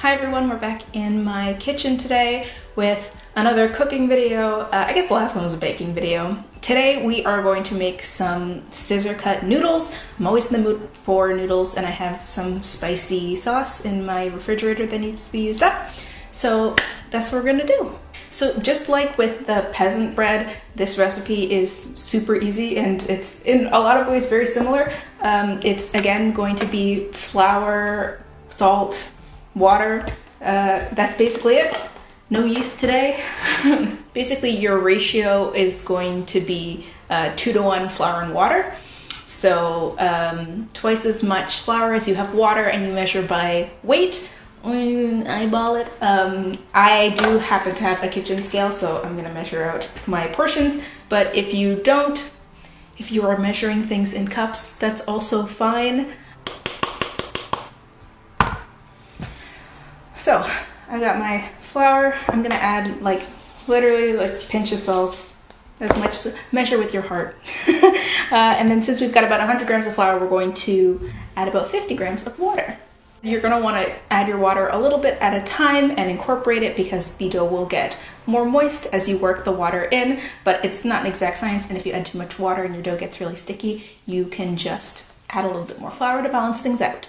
Hi everyone, we're back in my kitchen today with another cooking video. I guess the last one was a baking video. Today we are going to make some scissor-cut noodles. I'm always in the mood for noodles and I have some spicy sauce in my refrigerator that needs to be used up. So that's what we're gonna do. So just like with the peasant bread, this recipe is super easy and it's in a lot of ways very similar. It's again going to be flour, salt, water. That's basically it. No yeast today. Basically your ratio is going to be 2-to-1 flour and water. So twice as much flour as you have water, and you measure by weight. Eyeball it. I do happen to have a kitchen scale, so I'm gonna measure out my portions, but if you don't, if you are measuring things in cups, that's also fine. So I got my flour. I'm gonna add literally a pinch of salt, as much, measure with your heart. And then since we've got about 100 grams of flour, we're going to add about 50 grams of water. You're gonna wanna add your water a little bit at a time and incorporate it because the dough will get more moist as you work the water in, but it's not an exact science, and if you add too much water and your dough gets really sticky, you can just add a little bit more flour to balance things out.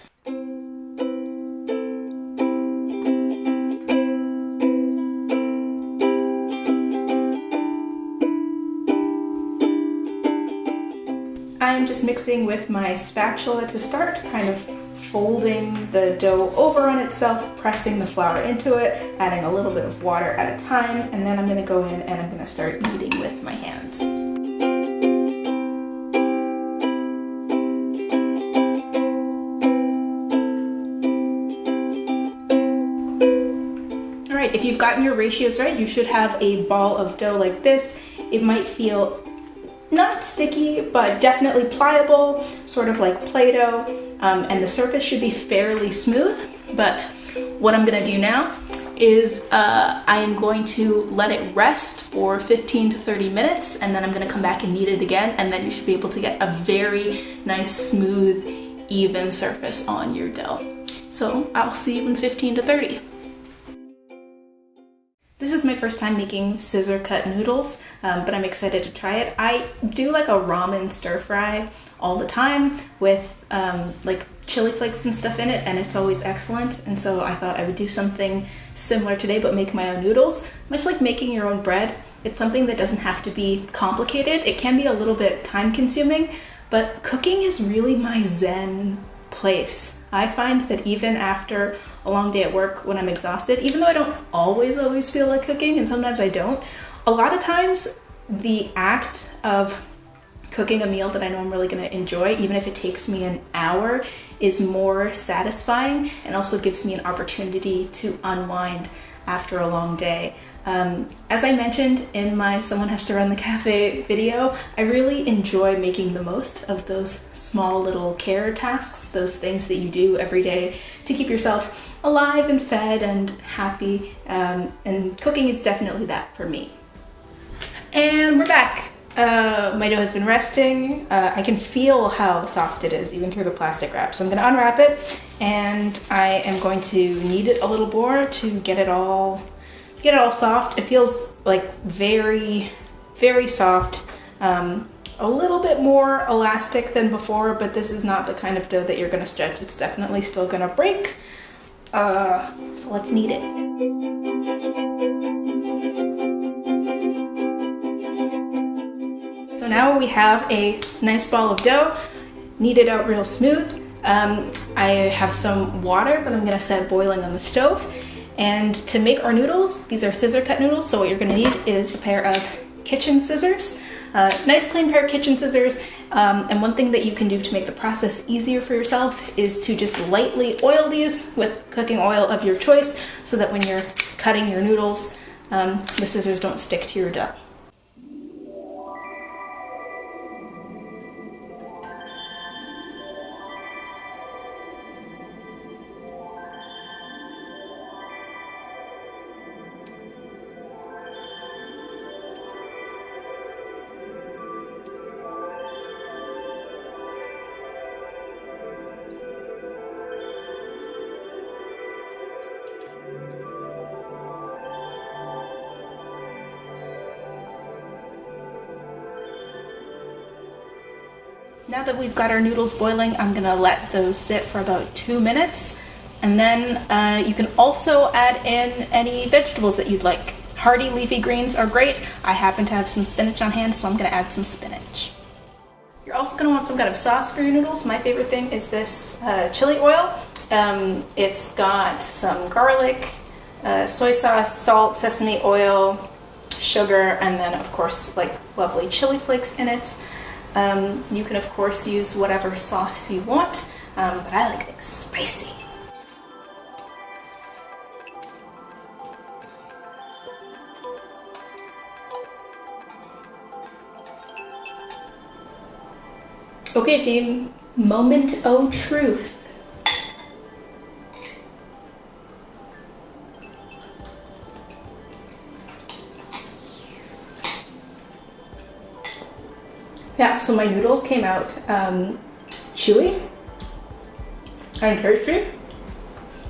I'm just mixing with my spatula to start, kind of folding the dough over on itself, pressing the flour into it, adding a little bit of water at a time, and then I'm going to go in and I'm going to start kneading with my hands. Alright, if you've gotten your ratios right, you should have a ball of dough like this. It might feel not sticky, but definitely pliable, sort of like Play-Doh, and the surface should be fairly smooth. But what I'm gonna do now is I am going to let it rest for 15 to 30 minutes, and then I'm gonna come back and knead it again, and then you should be able to get a very nice, smooth, even surface on your dough. So I'll see you in 15 to 30. This is my first time making scissor-cut noodles, but I'm excited to try it. I do like a ramen stir-fry all the time with chili flakes and stuff in it, and it's always excellent. And so I thought I would do something similar today, but make my own noodles. Much like making your own bread, it's something that doesn't have to be complicated. It can be a little bit time-consuming, but cooking is really my zen place. I find that even after a long day at work, when I'm exhausted, even though I don't always feel like cooking, and sometimes I don't, a lot of times the act of cooking a meal that I know I'm really gonna enjoy, even if it takes me an hour, is more satisfying and also gives me an opportunity to unwind after a long day. As I mentioned in my Someone Has to Run the Cafe video, I really enjoy making the most of those small little care tasks, those things that you do every day to keep yourself alive and fed and happy, and cooking is definitely that for me. And we're back. My dough has been resting. I can feel how soft it is even through the plastic wrap, so I'm going to unwrap it and I am going to knead it a little more to get it all soft. It feels like very soft, a little bit more elastic than before, but this is not the kind of dough that you're going to stretch. It's definitely still going to break. So let's knead it. So now we have a nice ball of dough, kneaded out real smooth. I have some water that I'm going to set boiling on the stove. And to make our noodles, these are scissor-cut noodles, so what you're going to need is a pair of kitchen scissors, nice clean pair of kitchen scissors, and one thing that you can do to make the process easier for yourself is to just lightly oil these with cooking oil of your choice so that when you're cutting your noodles, the scissors don't stick to your dough. Now that we've got our noodles boiling, I'm gonna let those sit for about 2 minutes. And then you can also add in any vegetables that you'd like. Hearty leafy greens are great. I happen to have some spinach on hand, so I'm gonna add some spinach. You're also gonna want some kind of sauce for your noodles. My favorite thing is this chili oil. It's got some garlic, soy sauce, salt, sesame oil, sugar, and then of course like lovely chili flakes in it. You can of course use whatever sauce you want, but I like things spicy. Okay team, moment o' truth. Yeah, so my noodles came out chewy and tasty.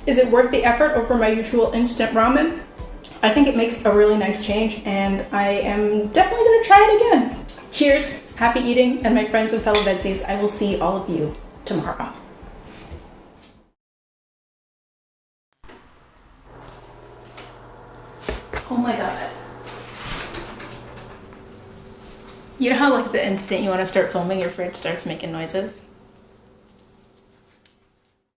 Is it worth the effort over my usual instant ramen? I think it makes a really nice change, and I am definitely gonna try it again. Cheers, happy eating, and my friends and fellow VEDSies, I will see all of you tomorrow. Oh my god. You know how like the instant you want to start filming, your fridge starts making noises?